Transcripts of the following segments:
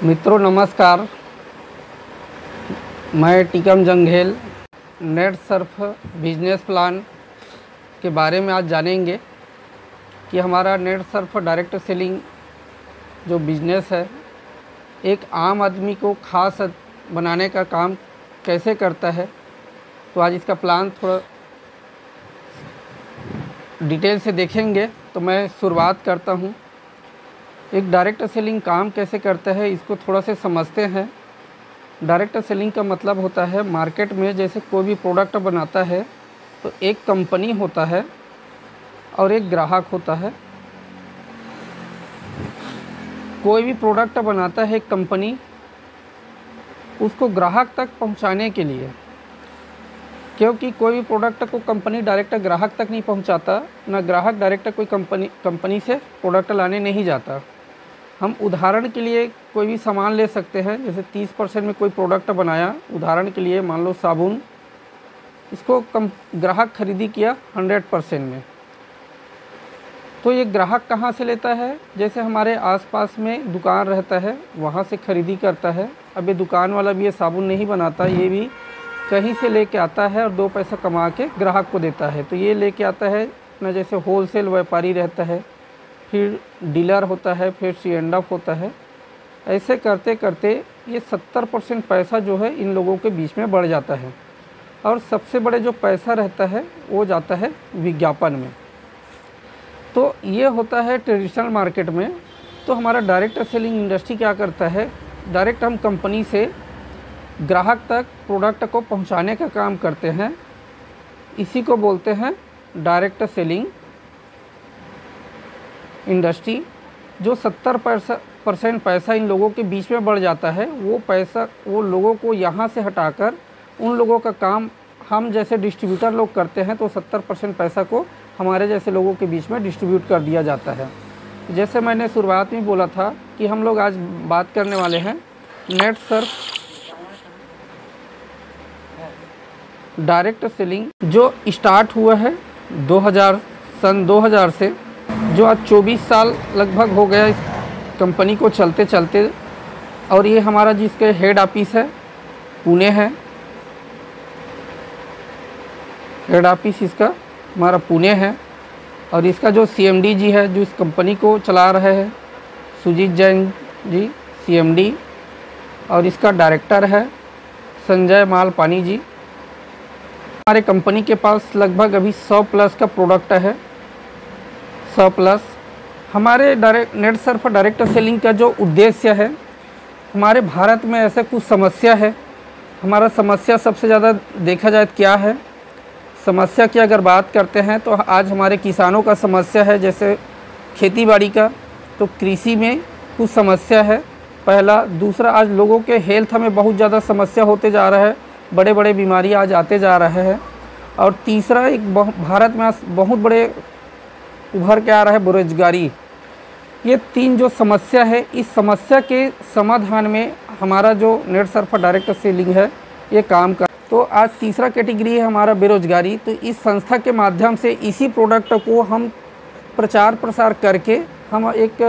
मित्रों नमस्कार, मैं Tikam Janghel net Surf business plan के बारे में आज जानेंगे कि हमारा नेट सर्फ डायरेक्ट सेलिंग जो बिज़नेस है एक आम आदमी को खास बनाने का काम कैसे करता है। तो आज इसका प्लान थोड़ा डिटेल से देखेंगे। तो मैं शुरुआत करता हूँ। एक डायरेक्ट सेलिंग काम कैसे करता है इसको थोड़ा से समझते हैं। डायरेक्ट सेलिंग का मतलब होता है मार्केट में जैसे कोई भी प्रोडक्ट बनाता है तो एक कंपनी होता है और एक ग्राहक होता है। कोई भी प्रोडक्ट बनाता है एक कंपनी, उसको ग्राहक तक पहुंचाने के लिए, क्योंकि कोई भी प्रोडक्ट को कंपनी डायरेक्ट ग्राहक तक नहीं पहुंचाता, ना ग्राहक डायरेक्ट कोई कंपनी से प्रोडक्ट लाने नहीं जाता। हम उदाहरण के लिए कोई भी सामान ले सकते हैं। जैसे 30% में कोई प्रोडक्ट बनाया, उदाहरण के लिए मान लो साबुन, इसको ग्राहक खरीदी किया 100% में, तो ये ग्राहक कहाँ से लेता है? जैसे हमारे आसपास में दुकान रहता है वहाँ से खरीदी करता है। अब ये दुकान वाला भी ये साबुन नहीं बनाता, ये भी कहीं से लेके आता है और 2 पैसा कमा के ग्राहक को देता है। तो ये लेके आता है ना, जैसे होलसेल व्यापारी रहता है, फिर डीलर होता है, फिर C&F होता है। ऐसे करते करते ये 70% पैसा जो है इन लोगों के बीच में बढ़ जाता है और सबसे बड़े जो पैसा रहता है वो जाता है विज्ञापन में। तो ये होता है ट्रेडिशनल मार्केट में। तो हमारा डायरेक्ट सेलिंग इंडस्ट्री क्या करता है, डायरेक्ट हम कंपनी से ग्राहक तक प्रोडक्ट को पहुंचाने का काम करते हैं। इसी को बोलते हैं डायरेक्ट सेलिंग इंडस्ट्री। जो 70% पैसा इन लोगों के बीच में बढ़ जाता है, वो पैसा वो लोगों को यहाँ से हटाकर उन लोगों का काम हम जैसे डिस्ट्रीब्यूटर लोग करते हैं, तो 70% पैसा को हमारे जैसे लोगों के बीच में डिस्ट्रीब्यूट कर दिया जाता है। जैसे मैंने शुरुआत में बोला था कि हम लोग आज बात करने वाले हैं नेट सर्फ डायरेक्ट सेलिंग, जो स्टार्ट हुआ है सन 2000 से, जो आज 24 साल लगभग हो गया इस कंपनी को चलते चलते। और ये हमारा जिसके हेड ऑफिस है पुणे है, हेड ऑफिस इसका हमारा पुणे है। और इसका जो CMD जी है, जो इस कंपनी को चला रहे हैं, सुजीत जैन जी CMD, और इसका डायरेक्टर है संजय मालपानी जी। हमारे कंपनी के पास लगभग अभी 100+ का प्रोडक्ट है, 100+। हमारे नेट सर्फ डायरेक्ट सेलिंग का जो उद्देश्य है, हमारे भारत में ऐसा कुछ समस्या है। हमारा समस्या सबसे ज़्यादा देखा जाए तो क्या है, समस्या की अगर बात करते हैं तो आज हमारे किसानों का समस्या है, जैसे खेतीबाड़ी का। तो कृषि में कुछ समस्या है पहला। दूसरा, आज लोगों के हेल्थ में बहुत ज़्यादा समस्या होते जा रहा है, बड़े बड़े बीमारी आज आते जा रहे हैं। और तीसरा, एक भारत में बहुत बड़े उभर के आ रहा है बेरोजगारी। ये 3 जो समस्या है, इस समस्या के समाधान में हमारा जो नेट सर्फ डायरेक्ट सेलिंग है ये काम कर। तो आज तीसरा कैटेगरी है हमारा बेरोजगारी। तो इस संस्था के माध्यम से इसी प्रोडक्ट को हम प्रचार प्रसार करके हम एक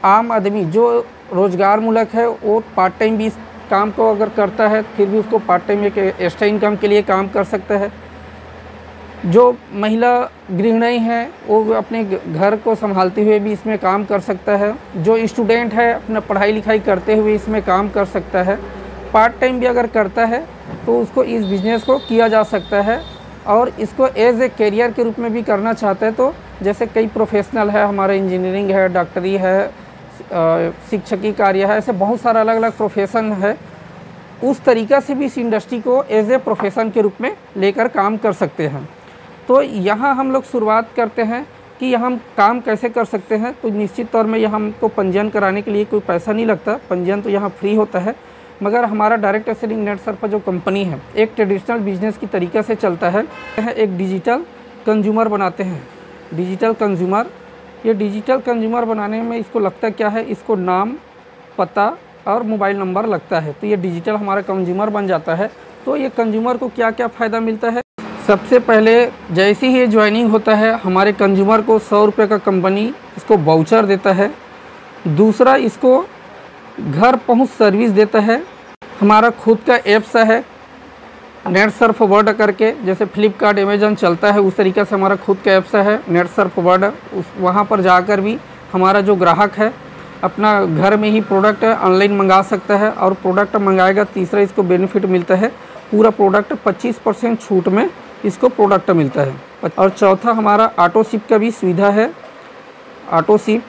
आम आदमी जो रोजगार मूलक है, वो पार्ट टाइम भी इस काम को अगर करता है, फिर भी उसको पार्ट टाइम एक एक्स्ट्रा इनकम के लिए काम कर सकता है। जो महिला गृहिणी है वो अपने घर को संभालते हुए भी इसमें काम कर सकता है। जो स्टूडेंट है अपना पढ़ाई लिखाई करते हुए इसमें काम कर सकता है। पार्ट टाइम भी अगर करता है तो उसको इस बिज़नेस को किया जा सकता है। और इसको एज ए करियर के रूप में भी करना चाहते हैं तो जैसे कई प्रोफेशनल है, हमारे इंजीनियरिंग है, डॉक्टरी है, शिक्षकी कार्य है, ऐसे बहुत सारा अलग अलग प्रोफेशन है। उस तरीक़ा से भी इस इंडस्ट्री को एज ए प्रोफेशन के रूप में लेकर काम कर सकते हैं। तो यहाँ हम लोग शुरुआत करते हैं कि यहाँ हम काम कैसे कर सकते हैं। तो निश्चित तौर में यहाँ हमको पंजीयन कराने के लिए कोई पैसा नहीं लगता, पंजीयन तो यहाँ फ्री होता है। मगर हमारा डायरेक्ट सेलिंग नेट सर्फ जो कंपनी है एक ट्रेडिशनल बिजनेस की तरीक़े से चलता है। एक डिजिटल कंज्यूमर बनाते हैं, डिजिटल कंज्यूमर। ये डिजिटल कंज्यूमर बनाने में इसको लगता क्या है, इसको नाम, पता और मोबाइल नंबर लगता है। तो ये डिजिटल हमारा कंज्यूमर बन जाता है। तो ये कंज्यूमर को क्या क्या फ़ायदा मिलता है? सबसे पहले जैसे ही ये ज्वाइनिंग होता है, हमारे कंज्यूमर को 100 रुपये का कंपनी इसको वाउचर देता है। दूसरा, इसको घर पहुंच सर्विस देता है। हमारा खुद का ऐप्स है नेट सर्फ वर्ल्ड करके, जैसे फ्लिपकार्ट अमेजन चलता है उस तरीके से हमारा खुद का ऐप्स है नेट सर्फ वर्ल्ड। वहाँ पर जाकर भी हमारा जो ग्राहक है अपना घर में ही प्रोडक्ट ऑनलाइन मंगा सकता है और प्रोडक्ट मंगाएगा। तीसरा इसको बेनिफिट मिलता है, पूरा प्रोडक्ट 25% छूट में इसको प्रोडक्ट मिलता है। और चौथा हमारा ऑटो शिप का भी सुविधा है। ऑटो शिप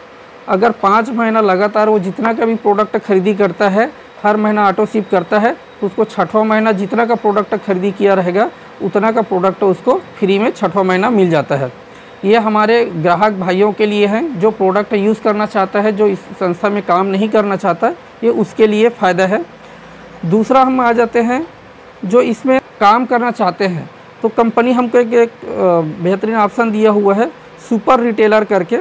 अगर 5 महीना लगातार वो जितना का भी प्रोडक्ट खरीदी करता है, हर महीना ऑटो शिप करता है, तो उसको 6वां महीना जितना का प्रोडक्ट खरीदी किया रहेगा उतना का प्रोडक्ट उसको फ्री में 6वां महीना मिल जाता है। ये हमारे ग्राहक भाइयों के लिए हैं जो प्रोडक्ट यूज़ करना चाहता है, जो इस संस्था में काम नहीं करना चाहता, ये उसके लिए फ़ायदा है। दूसरा हम आ जाते हैं जो इसमें काम करना चाहते हैं, तो कंपनी हमको एक बेहतरीन ऑप्शन दिया हुआ है सुपर रिटेलर करके।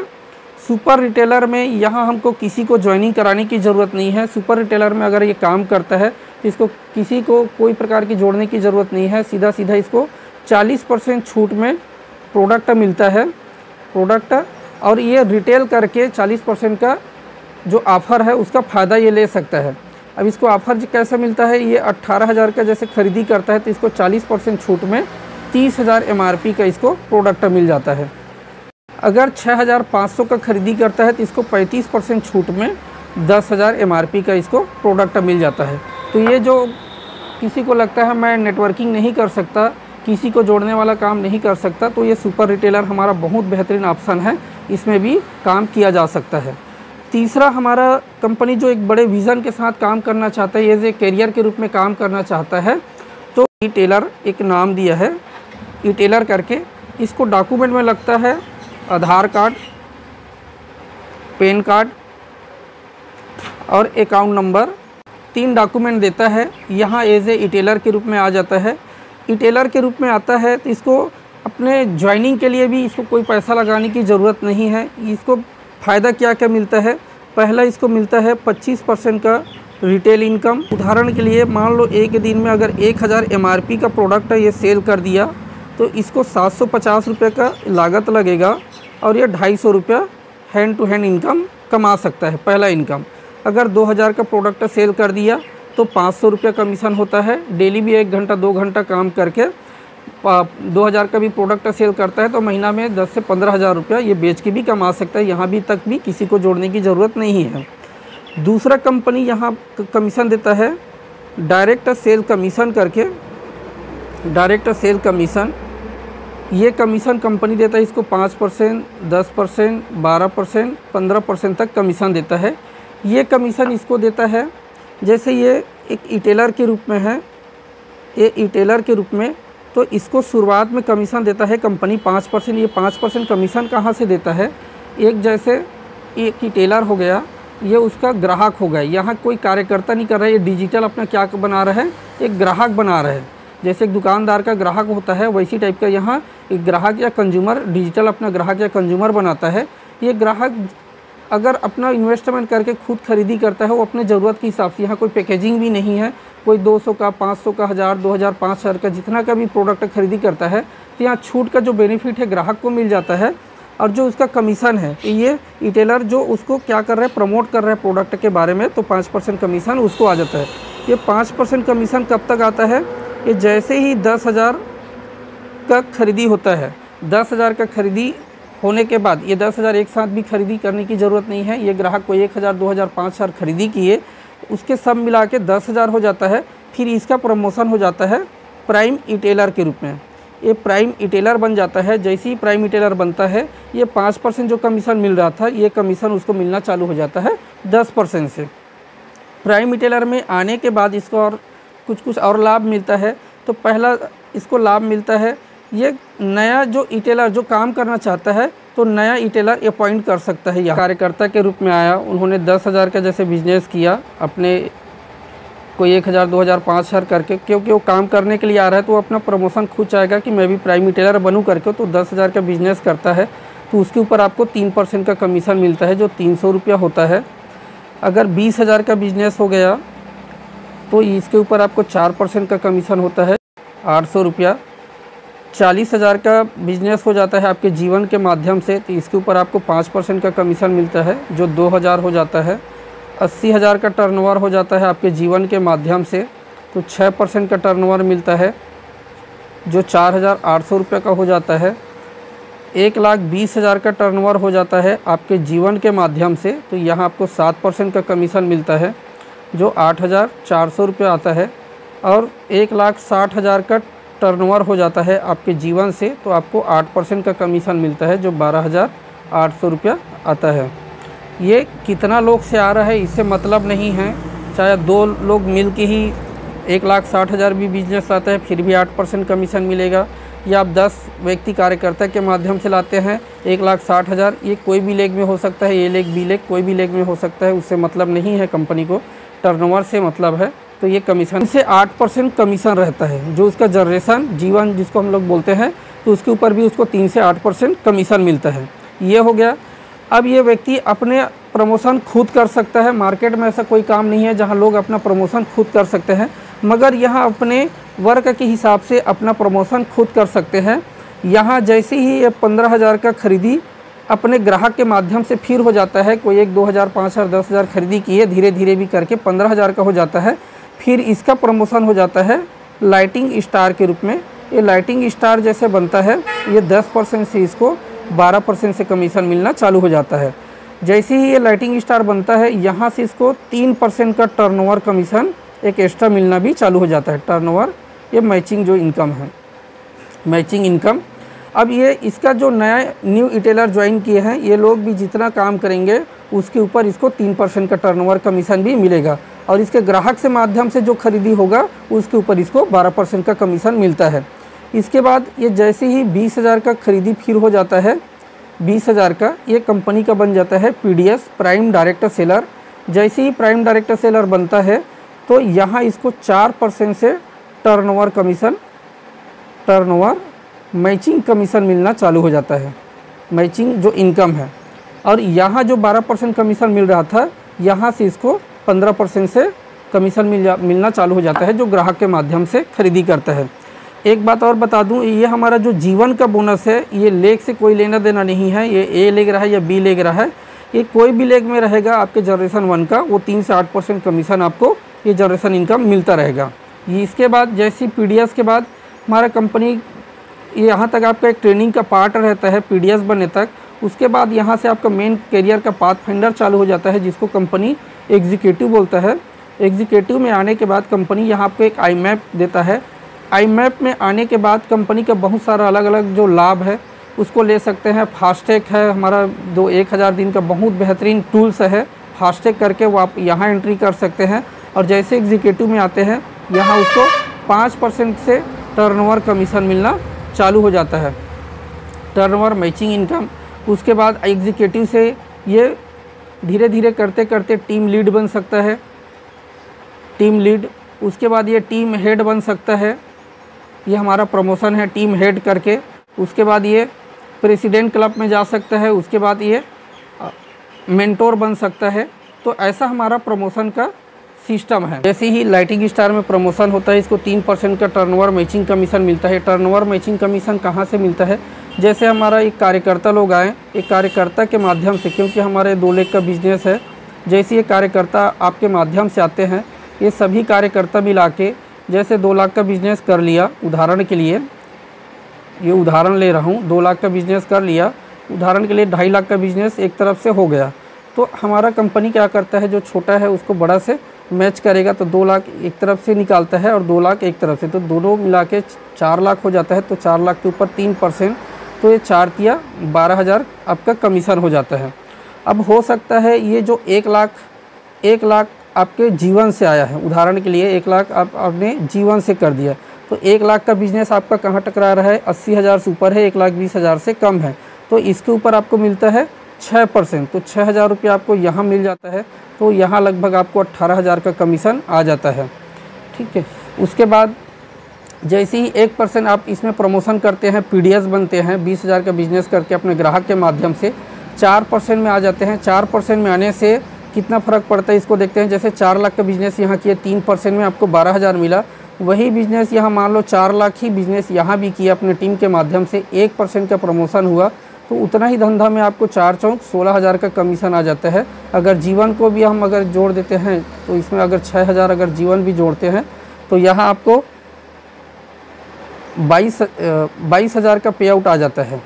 सुपर रिटेलर में यहाँ हमको किसी को ज्वाइनिंग कराने की ज़रूरत नहीं है। सुपर रिटेलर में अगर ये काम करता है तो इसको किसी को कोई प्रकार की जोड़ने की ज़रूरत नहीं है। सीधा सीधा इसको 40% छूट में प्रोडक्ट मिलता है प्रोडक्ट, और ये रिटेल करके 40% का जो ऑफ़र है उसका फ़ायदा ये ले सकता है। अब इसको ऑफ़र कैसे मिलता है, ये 18,000 का जैसे खरीदी करता है तो इसको 40% छूट में 30,000 MRP का इसको प्रोडक्ट मिल जाता है। अगर 6,500 का खरीदी करता है तो इसको 35% छूट में 10,000 MRP का इसको प्रोडक्ट मिल जाता है। तो ये जो किसी को लगता है मैं नेटवर्किंग नहीं कर सकता, किसी को जोड़ने वाला काम नहीं कर सकता, तो ये सुपर रिटेलर हमारा बहुत बेहतरीन ऑप्शन है, इसमें भी काम किया जा सकता है। तीसरा हमारा कंपनी जो एक बड़े विज़न के साथ काम करना चाहता है, एज ए कैरियर के रूप में काम करना चाहता है, तो ई टेलर एक नाम दिया है ई टेलर करके। इसको डॉक्यूमेंट में लगता है आधार कार्ड, पैन कार्ड और अकाउंट नंबर, 3 डॉक्यूमेंट देता है। यहाँ एज ए ई-टेलर के रूप में आ जाता है। ई-टेलर के रूप में आता है तो इसको अपने ज्वाइनिंग के लिए भी इसको कोई पैसा लगाने की ज़रूरत नहीं है। इसको फ़ायदा क्या क्या मिलता है, पहला इसको मिलता है 25% का रिटेल इनकम। उदाहरण के लिए मान लो एक दिन में अगर 1,000 MRP का प्रोडक्ट ये सेल कर दिया तो इसको 750 रुपये का लागत लगेगा और ये 250 रुपया हैंड टू हैंड इनकम कमा सकता है, पहला इनकम। अगर 2,000 का प्रोडक्ट सेल कर दिया तो 500 रुपया कमीशन होता है। डेली भी 1 घंटा 2 घंटा काम करके 2,000 का भी प्रोडक्ट सेल करता है तो महीना में 10 से 15,000 रुपया ये बेच के भी कमा सकता है। यहाँ भी तक भी किसी को जोड़ने की ज़रूरत नहीं है। दूसरा कंपनी यहाँ कमीशन देता है डायरेक्ट सेल कमीशन करके। डायरेक्ट सेल कमीशन, ये कमीशन कंपनी देता है इसको 5%, 10%, 12%, 15% तक कमीशन देता है। ये कमीशन इसको देता है जैसे ये एक ई-टेलर के रूप में है, ये ई-टेलर के रूप में, तो इसको शुरुआत में कमीशन देता है कंपनी 5%। ये 5% कमीशन कहाँ से देता है, एक जैसे एक ई-टेलर हो गया, ये उसका ग्राहक हो गया। यहाँ कोई कार्यकर्ता नहीं कर रहा है, ये डिजिटल अपना क्या बना रहा है, एक ग्राहक बना रहा है। जैसे एक दुकानदार का ग्राहक होता है वैसी टाइप का यहाँ एक ग्राहक या कंज्यूमर डिजिटल अपना ग्राहक या कंज्यूमर बनाता है। ये ग्राहक अगर अपना इन्वेस्टमेंट करके खुद खरीदी करता है वो अपने ज़रूरत के हिसाब से, यहाँ कोई पैकेजिंग भी नहीं है, कोई 200 का, 500 का, 1,000, 2,000, 5,000 का जितना का भी प्रोडक्ट खरीदी करता है तो यहाँ छूट का जो बेनिफिट है ग्राहक को मिल जाता है। और जो उसका कमीशन है ये ई-टेलर जो उसको क्या कर रहा है, प्रमोट कर रहा है प्रोडक्ट के बारे में, तो 5% कमीशन उसको आ जाता है। ये 5% कमीशन कब तक आता है, ये जैसे ही 10,000 का खरीदी होता है, 10,000 का खरीदी होने के बाद, ये 10,000 एक साथ भी खरीदी करने की ज़रूरत नहीं है। ये ग्राहक को 1,000, 2,000, 5,000 खरीदी किए, उसके सब मिला के 10,000 हो जाता है। फिर इसका प्रमोशन हो जाता है प्राइम ई-टेलर के रूप में। ये प्राइम ई-टेलर बन जाता है। जैसे ही प्राइम ई-टेलर बनता है ये 5% जो कमीशन मिल रहा था ये कमीशन उसको मिलना चालू हो जाता है 10% से। प्राइम ई-टेलर में आने के बाद इसको और कुछ और लाभ मिलता है। तो पहला इसको लाभ मिलता है, ये नया जो ई-टेलर जो काम करना चाहता है तो नया ई-टेलर अपॉइंट कर सकता है। यह कार्यकर्ता के रूप में आया, उन्होंने 10,000 का जैसे बिजनेस किया, अपने कोई 1,000, 2,000, 5,000 करके, क्योंकि वो काम करने के लिए आ रहा है तो वो अपना प्रमोशन खुद चाहेगा कि मैं भी प्राइम ई-टेलर बनूँ करके, तो 10,000 का बिजनेस करता है तो उसके ऊपर आपको 3% का कमीशन मिलता है जो 300 रुपया होता है। अगर 20,000 का बिजनेस हो गया तो इसके ऊपर आपको 4% का कमीशन होता है 800 रुपया। 40,000 का बिजनेस हो जाता है आपके जीवन के माध्यम से तो इसके ऊपर आपको 5% का कमीशन मिलता है जो 2,000 हो जाता है। 80,000 का टर्नओवर हो जाता है आपके जीवन के माध्यम से, तो 6% का टर्नओवर मिलता है जो 4,800 रुपये का हो जाता है। 1,20,000 का टर्नओवर हो जाता है आपके जीवन के माध्यम से, तो यहाँ आपको 7% का कमीशन मिलता है जो 8,400 रुपये आता है। और 1,60,000 का टर्नओवर हो जाता है आपके जीवन से, तो आपको 8% का कमीशन मिलता है जो 12,800 रुपया आता है। ये कितना लोग से आ रहा है इससे मतलब नहीं है, चाहे 2 लोग मिल के ही 1,60,000 भी बिजनेस लाते हैं फिर भी 8% कमीशन मिलेगा, या आप 10 व्यक्ति कार्यकर्ता के माध्यम से लाते हैं 1,60,000, ये कोई भी लेग में हो सकता है, ए लेग बी लेग कोई भी लेग में हो सकता है, उससे मतलब नहीं है कंपनी को, टर्नओवर से मतलब है। तो ये कमीशन से 8% कमीशन रहता है, जो उसका जनरेशन जीवन जिसको हम लोग बोलते हैं, तो उसके ऊपर भी उसको 3 से 8% कमीशन मिलता है। ये हो गया। अब ये व्यक्ति अपने प्रमोशन खुद कर सकता है। मार्केट में ऐसा कोई काम नहीं है जहाँ लोग अपना प्रमोशन खुद कर सकते हैं, मगर यहाँ अपने वर्क के हिसाब से अपना प्रमोशन खुद कर सकते हैं। यहाँ जैसे ही ये 15,000 का खरीदी अपने ग्राहक के माध्यम से फिर हो जाता है, कोई 1, 2,000, 5,000, 10,000 खरीदी किए, धीरे धीरे भी करके 15,000 का हो जाता है। फिर इसका प्रमोशन हो जाता है लाइटिंग स्टार के रूप में। ये लाइटिंग स्टार जैसे बनता है, ये 10% से इसको 12% से कमीशन मिलना चालू हो जाता है। जैसे ही ये लाइटिंग स्टार बनता है, यहाँ से इसको 3% का टर्नओवर कमीशन एक एक्स्ट्रा मिलना भी चालू हो जाता है। टर्नओवर ये मैचिंग जो इनकम है, मैचिंग इनकम। अब ये इसका जो नया न्यू रिटेलर ज्वाइन किए हैं, ये लोग भी जितना काम करेंगे उसके ऊपर इसको 3% का टर्नओवर कमीशन भी मिलेगा, और इसके ग्राहक से माध्यम से जो खरीदी होगा उसके ऊपर इसको 12% का कमीशन मिलता है। इसके बाद ये जैसे ही 20,000 का खरीदी फिर हो जाता है, 20,000 का ये कंपनी का बन जाता है PDS प्राइम डायरेक्टर सेलर। जैसे ही प्राइम डायरेक्टर सेलर बनता है, तो यहाँ इसको 4% से turnover commission, turnover matching commission मिलना चालू हो जाता है, मैचिंग जो इनकम है। और यहाँ जो 12% कमीशन मिल रहा था, यहाँ से इसको 15% से कमीशन मिलना चालू हो जाता है जो ग्राहक के माध्यम से खरीदी करता है। एक बात और बता दूं, ये हमारा जो जीवन का बोनस है, ये लेग से कोई लेना देना नहीं है। ये ए लेग रहा है या बी लेग रहा है, ये कोई भी लेग में रहेगा आपके जनरेशन 1 का, वो 3 से 8% कमीशन आपको ये जनरेशन इनकम मिलता रहेगा। ये इसके बाद जैसी PDS के बाद हमारा कंपनी यहाँ तक आपका एक ट्रेनिंग का पार्ट रहता है PDS बनने तक। उसके बाद यहाँ से आपका मेन करियर का पाथ फाइंडर चालू हो जाता है, जिसको कंपनी एग्जीक्यूटिव बोलता है। एग्जीक्यूटिव में आने के बाद कंपनी यहाँ आपको एक IMAP देता है। IMAP में आने के बाद कंपनी का बहुत सारा अलग अलग जो लाभ है उसको ले सकते हैं। फास्टैग है हमारा, 1000 दिन का बहुत बेहतरीन टूल्स है। फास्टैग करके वो आप यहाँ एंट्री कर सकते हैं। और जैसे एग्जीक्यूटिव में आते हैं, यहाँ उसको 5% से टर्नओवर कमीशन मिलना चालू हो जाता है, टर्नओवर मैचिंग इनकम। उसके बाद एग्जीक्यूटिव से ये धीरे धीरे करते करते टीम लीड बन सकता है, टीम लीड। उसके बाद ये टीम हेड बन सकता है, ये हमारा प्रमोशन है टीम हेड करके। उसके बाद ये प्रेसिडेंट क्लब में जा सकता है। उसके बाद ये मेंटोर बन सकता है। तो ऐसा हमारा प्रमोशन का सिस्टम है। जैसे ही लाइटिंग स्टार में प्रमोशन होता है, इसको 3% का टर्नओवर मैचिंग कमीशन मिलता है। टर्नओवर मैचिंग कमीशन कहाँ से मिलता है? जैसे हमारा एक कार्यकर्ता लोग आए, एक कार्यकर्ता के माध्यम से, क्योंकि हमारे 2 लेग का बिजनेस है, जैसे ये कार्यकर्ता आपके माध्यम से आते हैं, ये सभी कार्यकर्ता मिला के जैसे 2 लाख का बिजनेस कर लिया, उदाहरण के लिए ये उदाहरण ले रहा हूँ, 2 लाख का बिजनेस कर लिया, उदाहरण के लिए 2.5 लाख का बिजनेस एक तरफ से हो गया। तो हमारा कंपनी क्या करता है, जो छोटा है उसको बड़ा से मैच करेगा, तो 2 लाख एक तरफ से निकालता है और 2 लाख एक तरफ से, तो दोनों मिला के 4 लाख हो जाता है। तो 4 लाख के ऊपर 3%, तो ये 4 तिया 12,000 आपका कमीशन हो जाता है। अब हो सकता है ये जो 1 लाख आपके जीवन से आया है, उदाहरण के लिए 1 लाख आपने जीवन से कर दिया, तो 1 लाख का बिजनेस आपका कहाँ टकरा रहा है, 80,000 से ऊपर है, 1,20,000 से कम है, तो इसके ऊपर आपको मिलता है 6%, तो 6,000 रुपये आपको यहाँ मिल जाता है। तो यहाँ लगभग आपको 18,000 का कमीशन आ जाता है, ठीक है। उसके बाद जैसे ही 1% आप इसमें प्रमोशन करते हैं, PDS बनते हैं, 20,000 का बिजनेस करके अपने ग्राहक के माध्यम से 4% में आ जाते हैं। 4% में आने से कितना फ़र्क पड़ता है इसको देखते हैं। जैसे 4 लाख का बिजनेस यहाँ किया, 3% में आपको 12,000 मिला। वही बिजनेस यहाँ मान लो 4 लाख ही बिजनेस यहाँ भी किया अपने टीम के माध्यम से, 1% का प्रमोशन हुआ तो उतना ही धंधा में आपको 4 चौक 16,000 का कमीशन आ जाता है। अगर जीवन को भी हम अगर जोड़ देते हैं तो इसमें अगर 6,000 अगर जीवन भी जोड़ते हैं तो यहाँ आपको 22,000 का पे आउट आ जाता है।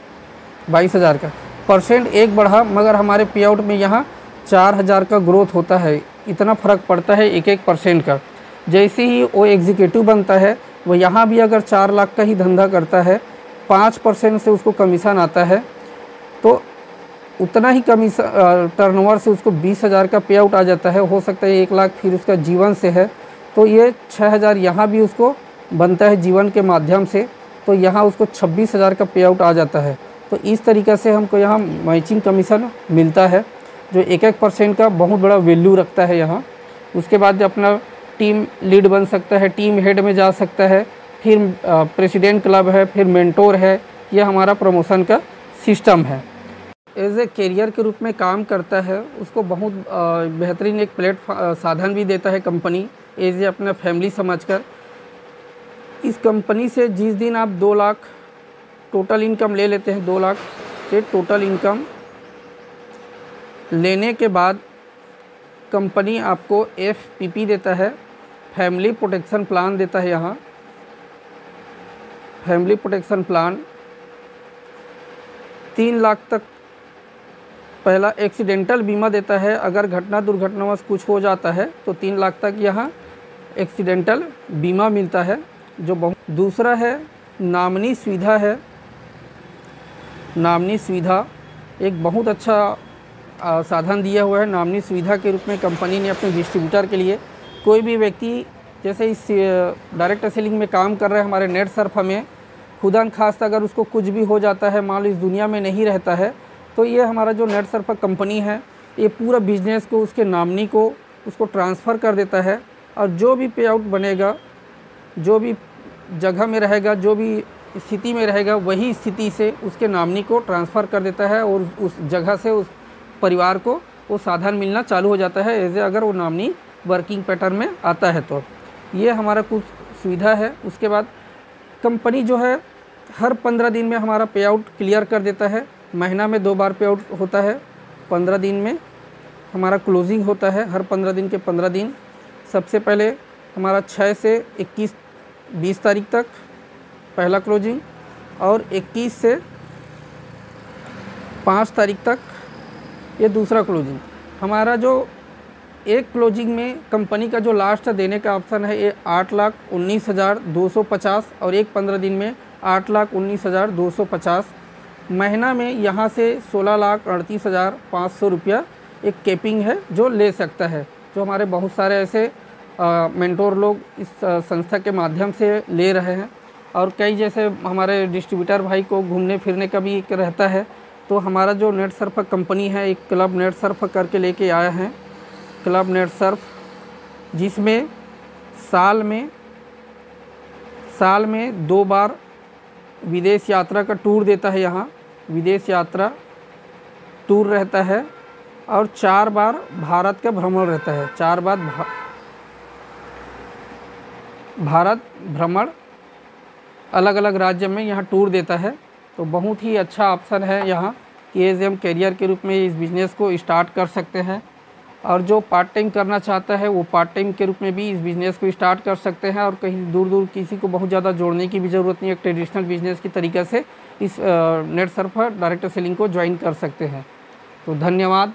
22,000 का परसेंट एक बढ़ा, मगर हमारे पे आउट में यहाँ 4,000 का ग्रोथ होता है। इतना फ़र्क पड़ता है एक एक परसेंट का। जैसे ही वो एग्जीक्यूटिव बनता है वो यहाँ भी अगर 4 लाख का ही धंधा करता है, 5% से उसको कमीशन आता है, तो उतना ही कमीशन टर्नओवर से उसको 20,000 का पे आउट आ जाता है। हो सकता है 1 लाख फिर उसका जीवन से है, तो ये 6,000 यहाँ भी उसको बनता है जीवन के माध्यम से, तो यहाँ उसको 26,000 का पे आउट आ जाता है। तो इस तरीक़े से हमको यहाँ मैचिंग कमीशन मिलता है, जो 1-1% का बहुत बड़ा वैल्यू रखता है यहाँ। उसके बाद अपना टीम लीड बन सकता है, टीम हेड में जा सकता है, फिर प्रेसिडेंट क्लब है, फिर मेंटोर है। यह हमारा प्रमोशन का सिस्टम है। एज ए कैरियर के रूप में काम करता है, उसको बहुत बेहतरीन एक साधन भी देता है कंपनी, एज ए अपना फैमिली समझकर। इस कंपनी से जिस दिन आप 2 लाख टोटल इनकम ले लेते हैं, 2 लाख के टोटल इनकम लेने के बाद कंपनी आपको FPP देता है, फैमिली प्रोटेक्शन प्लान देता है। यहाँ फैमिली प्रोटेक्शन प्लान 3 लाख तक पहला एक्सीडेंटल बीमा देता है। अगर घटना दुर्घटनावश कुछ हो जाता है तो 3 लाख तक यहाँ एक्सीडेंटल बीमा मिलता है, जो बहुत। दूसरा है नॉमिनी सुविधा है। नॉमिनी सुविधा एक बहुत अच्छा साधन दिया हुआ है। नॉमिनी सुविधा के रूप में कंपनी ने अपने डिस्ट्रीब्यूटर के लिए, कोई भी व्यक्ति जैसे इस डायरेक्ट सेलिंग में काम कर रहे हैं हमारे नेट सर्फ में, खुदा खास्ता अगर उसको कुछ भी हो जाता है, मान लो इस दुनिया में नहीं रहता है, तो ये हमारा जो नेट सर्फ कंपनी है ये पूरा बिजनेस को उसके नॉमिनी को उसको ट्रांसफ़र कर देता है, और जो भी पे आउट बनेगा, जो भी जगह में रहेगा, जो भी स्थिति में रहेगा, वही स्थिति से उसके नॉमिनी को ट्रांसफ़र कर देता है, और उस जगह से उस परिवार को वो साधन मिलना चालू हो जाता है, एज अगर वो नॉमिनी वर्किंग पैटर्न में आता है। तो ये हमारा कुछ सुविधा है। उसके बाद कंपनी जो है हर 15 दिन में हमारा पे आउट क्लियर कर देता है। महीना में 2 बार पे आउट होता है, 15 दिन में हमारा क्लोजिंग होता है। हर 15 दिन के 15 दिन सबसे पहले हमारा 6 से 20 तारीख तक पहला क्लोजिंग, और 21 से 5 तारीख तक ये दूसरा क्लोजिंग। हमारा जो एक क्लोजिंग में कंपनी का जो लास्ट देने का ऑप्शन है ये 8,19,250, और एक 15 दिन में 8,19,250। महीना में यहाँ से 16,38,500 रुपया एक कैपिंग है जो ले सकता है, जो हमारे बहुत सारे ऐसे मेंटोर लोग इस संस्था के माध्यम से ले रहे हैं। और कई जैसे हमारे डिस्ट्रीब्यूटर भाई को घूमने फिरने का भी एक रहता है, तो हमारा जो नेट सर्फ कंपनी है एक क्लब नेट सर्फ करके लेके आया है, क्लब नेट सर्फ, जिसमें साल में 2 बार विदेश यात्रा का टूर देता है। यहाँ विदेश यात्रा टूर रहता है, और 4 बार भारत का भ्रमण रहता है। 4 बार भारत भ्रमण अलग अलग राज्य में यहाँ टूर देता है। तो बहुत ही अच्छा ऑप्शन है यहाँ कि एज हम कैरियर के रूप में इस बिज़नेस को स्टार्ट कर सकते हैं, और जो पार्ट टाइम करना चाहता है वो पार्ट टाइम के रूप में भी इस बिज़नेस को स्टार्ट कर सकते हैं। और कहीं दूर दूर किसी को बहुत ज़्यादा जोड़ने की भी ज़रूरत नहीं है, एक ट्रेडिशनल बिज़नेस की तरीके से इस नेट सर्फ डायरेक्ट सेलिंग को ज्वाइन कर सकते हैं। तो धन्यवाद।